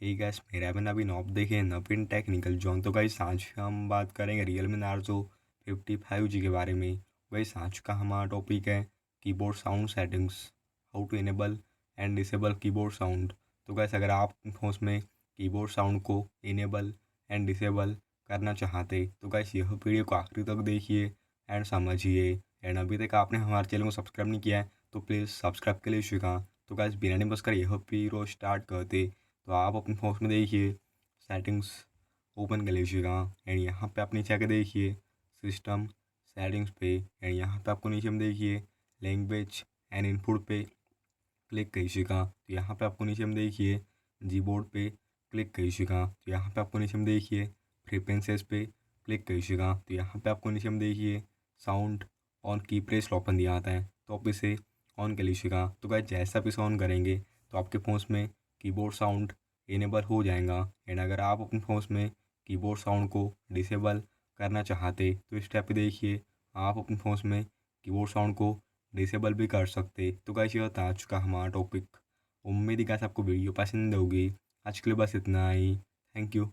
Hey guys, मेरा भी नवीन आप देखें नवीन टेक्निकल जॉन। तो गाइस आज हम बात करेंगे रियलमी नार्जो 55G के बारे में। गाइस आज का हमारा टॉपिक है keyboard sound settings, how to enable and disable keyboard sound. तो गाइस अगर आप फोन में कीबोर्ड साउंड को इनेबल एंड डिसेबल करना चाहते तो गाइस यह वीडियो को आखिरी तक देखिए एंड समझिए। एंड अभी तक आपने हमारे चैनल को सब्सक्राइब नहीं किया है तो प्लीज़ सब्सक्राइब के लिए शिका। तो गाइस बिना नहीं बस कर यह वीडियो स्टार्ट करते। तो आप अपने फ़ोन में देखिए सेटिंग्स ओपन कर लीजिएगा एंड यहाँ पे आप नीचे आके देखिए सिस्टम सेटिंग्स पे एंड यहाँ पे आपको नीचे में देखिए लैंग्वेज एंड इनपुट पे क्लिक कीजिएगा। तो यहाँ पे आपको नीचे में देखिए जीबोर्ड पे क्लिक कीजिएगा। तो यहाँ पे आपको नीचे में देखिए प्रेफरेंसेस पे क्लिक कीजिएगा। तो यहाँ पे आपको नीचे में देखिए साउंड ऑन की प्रेस ओपन दिया आता है, तो आप इसे ऑन कर लीजिएगा। तो गाइस जैसा आप इसे ऑन करेंगे तो आपके फ़ोन में कीबोर्ड साउंड इनेबल हो जाएगा। एंड अगर आप अपने फ़ोन में कीबोर्ड साउंड को डिसेबल करना चाहते तो इस स्टेप पे देखिए आप अपने फ़ोन में कीबोर्ड साउंड को डिसेबल भी कर सकते। तो गाइस यह था आज का हमारा टॉपिक। उम्मीद है गाइस आपको वीडियो पसंद होगी। आज के लिए बस इतना ही। Thank you.